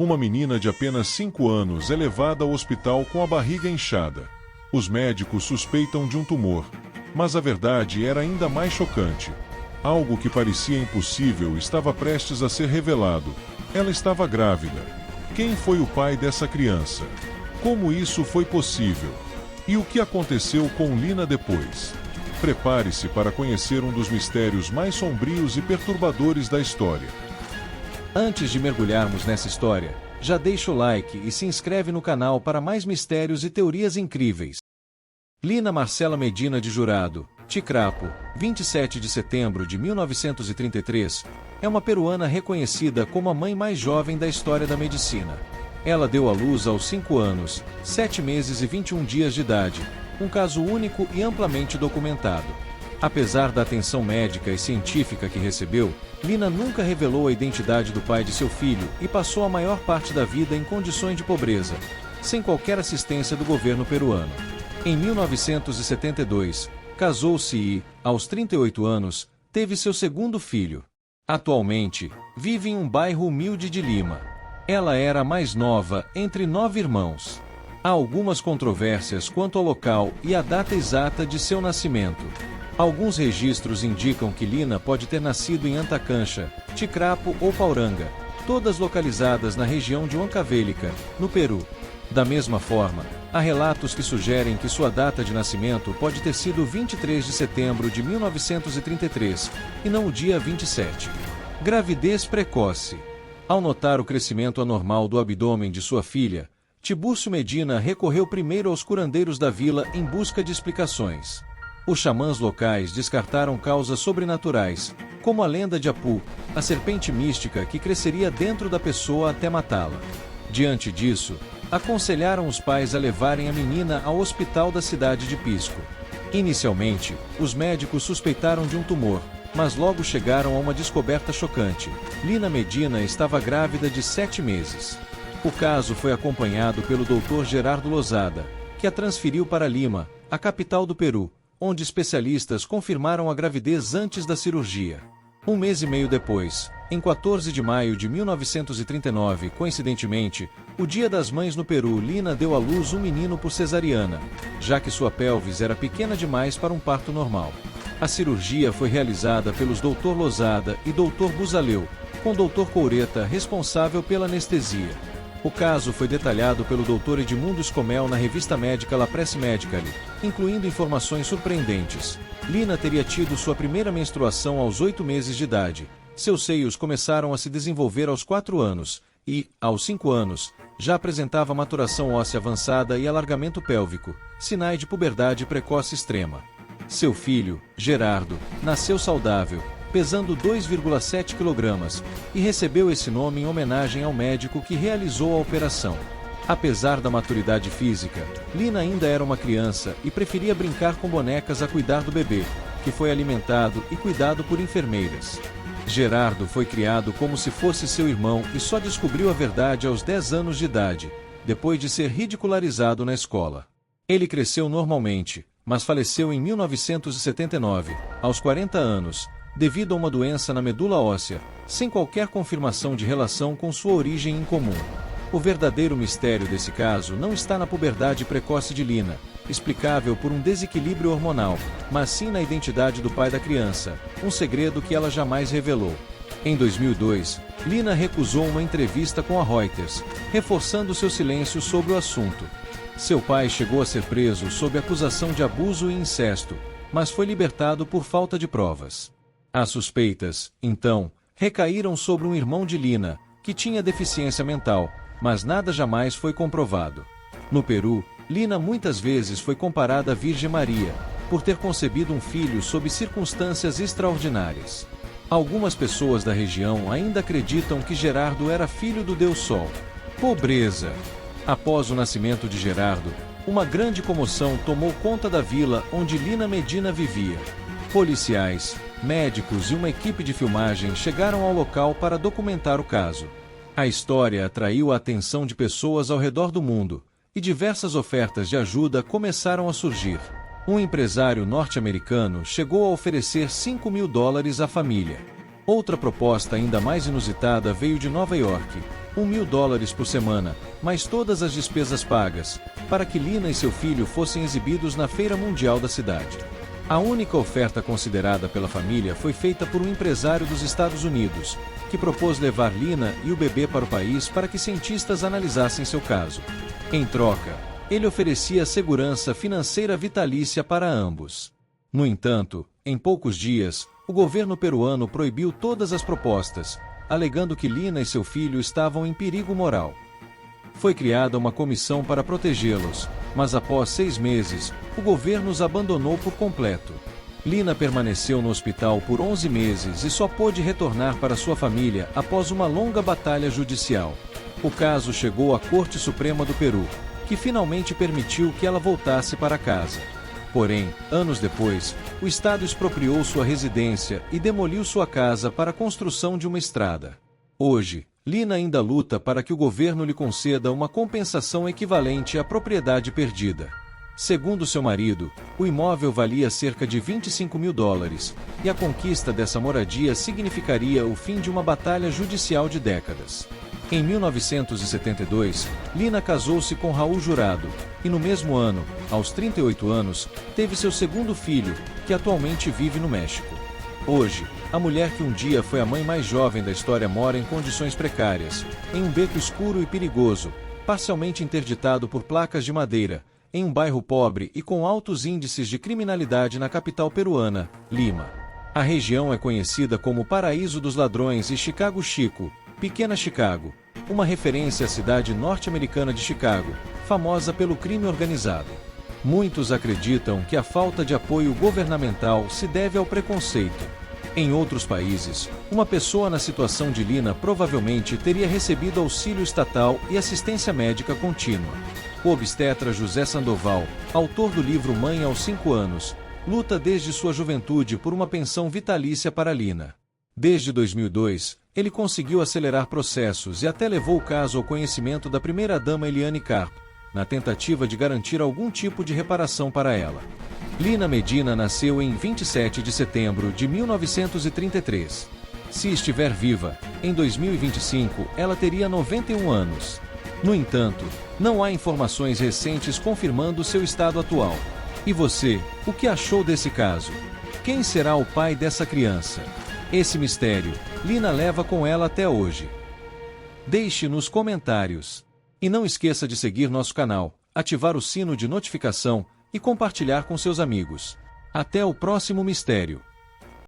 Uma menina de apenas 5 anos é levada ao hospital com a barriga inchada. Os médicos suspeitam de um tumor, mas a verdade era ainda mais chocante. Algo que parecia impossível estava prestes a ser revelado. Ela estava grávida. Quem foi o pai dessa criança? Como isso foi possível? E o que aconteceu com Lina depois? Prepare-se para conhecer um dos mistérios mais sombrios e perturbadores da história. Antes de mergulharmos nessa história, já deixa o like e se inscreve no canal para mais mistérios e teorias incríveis. Lina Marcela Medina de Jurado, Ticrapo, 27 de setembro de 1933, é uma peruana reconhecida como a mãe mais jovem da história da medicina. Ela deu à luz aos 5 anos, 7 meses e 21 dias de idade, um caso único e amplamente documentado. Apesar da atenção médica e científica que recebeu, Lina nunca revelou a identidade do pai de seu filho e passou a maior parte da vida em condições de pobreza, sem qualquer assistência do governo peruano. Em 1972, casou-se e, aos 38 anos, teve seu segundo filho. Atualmente, vive em um bairro humilde de Lima. Ela era a mais nova entre 9 irmãos. Há algumas controvérsias quanto ao local e à data exata de seu nascimento. Alguns registros indicam que Lina pode ter nascido em Antacancha, Ticrapo ou Pauranga, todas localizadas na região de Huancavelica, no Peru. Da mesma forma, há relatos que sugerem que sua data de nascimento pode ter sido 23 de setembro de 1933, e não o dia 27. Gravidez precoce. Ao notar o crescimento anormal do abdômen de sua filha, Tibúrcio Medina recorreu primeiro aos curandeiros da vila em busca de explicações. Os xamãs locais descartaram causas sobrenaturais, como a lenda de Apu, a serpente mística que cresceria dentro da pessoa até matá-la. Diante disso, aconselharam os pais a levarem a menina ao hospital da cidade de Pisco. Inicialmente, os médicos suspeitaram de um tumor, mas logo chegaram a uma descoberta chocante. Lina Medina estava grávida de 7 meses. O caso foi acompanhado pelo Dr. Gerardo Lozada, que a transferiu para Lima, a capital do Peru, onde especialistas confirmaram a gravidez antes da cirurgia. Um mês e meio depois, em 14 de maio de 1939, coincidentemente, o Dia das Mães no Peru, Lina deu à luz um menino por cesariana, já que sua pelvis era pequena demais para um parto normal. A cirurgia foi realizada pelos Dr. Lozada e Dr. Buzaleu, com Dr. Coureta responsável pela anestesia. O caso foi detalhado pelo Dr. Edmundo Scomel na revista médica La Presse Medicale, incluindo informações surpreendentes. Lina teria tido sua primeira menstruação aos 8 meses de idade. Seus seios começaram a se desenvolver aos 4 anos e, aos 5 anos, já apresentava maturação óssea avançada e alargamento pélvico, sinais de puberdade precoce extrema. Seu filho, Gerardo, nasceu saudável, pesando 2,7 kg, e recebeu esse nome em homenagem ao médico que realizou a operação. Apesar da maturidade física, Lina ainda era uma criança e preferia brincar com bonecas a cuidar do bebê, que foi alimentado e cuidado por enfermeiras. Gerardo foi criado como se fosse seu irmão e só descobriu a verdade aos 10 anos de idade, depois de ser ridicularizado na escola. Ele cresceu normalmente, mas faleceu em 1979, aos 40 anos, devido a uma doença na medula óssea, sem qualquer confirmação de relação com sua origem incomum. O verdadeiro mistério desse caso não está na puberdade precoce de Lina, explicável por um desequilíbrio hormonal, mas sim na identidade do pai da criança, um segredo que ela jamais revelou. Em 2002, Lina recusou uma entrevista com a Reuters, reforçando seu silêncio sobre o assunto. Seu pai chegou a ser preso sob acusação de abuso e incesto, mas foi libertado por falta de provas. As suspeitas, então, recaíram sobre um irmão de Lina, que tinha deficiência mental, mas nada jamais foi comprovado. No Peru, Lina muitas vezes foi comparada à Virgem Maria, por ter concebido um filho sob circunstâncias extraordinárias. Algumas pessoas da região ainda acreditam que Gerardo era filho do Deus Sol. Pobreza! Após o nascimento de Gerardo, uma grande comoção tomou conta da vila onde Lina Medina vivia. Policiais, médicos e uma equipe de filmagem chegaram ao local para documentar o caso. A história atraiu a atenção de pessoas ao redor do mundo, e diversas ofertas de ajuda começaram a surgir. Um empresário norte-americano chegou a oferecer $5.000 à família. Outra proposta ainda mais inusitada veio de Nova York. US$ 1.000 por semana, mais todas as despesas pagas, para que Lina e seu filho fossem exibidos na Feira Mundial da cidade. A única oferta considerada pela família foi feita por um empresário dos Estados Unidos, que propôs levar Lina e o bebê para o país para que cientistas analisassem seu caso. Em troca, ele oferecia segurança financeira vitalícia para ambos. No entanto, em poucos dias, o governo peruano proibiu todas as propostas, alegando que Lina e seu filho estavam em perigo moral. Foi criada uma comissão para protegê-los, mas após 6 meses, o governo os abandonou por completo. Lina permaneceu no hospital por 11 meses e só pôde retornar para sua família após uma longa batalha judicial. O caso chegou à Corte Suprema do Peru, que finalmente permitiu que ela voltasse para casa. Porém, anos depois, o Estado expropriou sua residência e demoliu sua casa para a construção de uma estrada. Hoje, Lina ainda luta para que o governo lhe conceda uma compensação equivalente à propriedade perdida. Segundo seu marido, o imóvel valia cerca de US$ 25.000, e a conquista dessa moradia significaria o fim de uma batalha judicial de décadas. Em 1972, Lina casou-se com Raul Jurado, e no mesmo ano, aos 38 anos, teve seu segundo filho, que atualmente vive no México. Hoje, a mulher que um dia foi a mãe mais jovem da história mora em condições precárias, em um beco escuro e perigoso, parcialmente interditado por placas de madeira, em um bairro pobre e com altos índices de criminalidade na capital peruana, Lima. A região é conhecida como Paraíso dos Ladrões e Chicago Chico, Pequena Chicago, uma referência à cidade norte-americana de Chicago, famosa pelo crime organizado. Muitos acreditam que a falta de apoio governamental se deve ao preconceito. Em outros países, uma pessoa na situação de Lina provavelmente teria recebido auxílio estatal e assistência médica contínua. O obstetra José Sandoval, autor do livro Mãe aos 5 anos, luta desde sua juventude por uma pensão vitalícia para Lina. Desde 2002, ele conseguiu acelerar processos e até levou o caso ao conhecimento da primeira-dama Eliane Carpo, na tentativa de garantir algum tipo de reparação para ela. Lina Medina nasceu em 27 de setembro de 1933. Se estiver viva, em 2025 ela teria 91 anos. No entanto, não há informações recentes confirmando seu estado atual. E você, o que achou desse caso? Quem será o pai dessa criança? Esse mistério, Lina leva com ela até hoje. Deixe nos comentários. E não esqueça de seguir nosso canal, ativar o sino de notificação e compartilhar com seus amigos. Até o próximo mistério.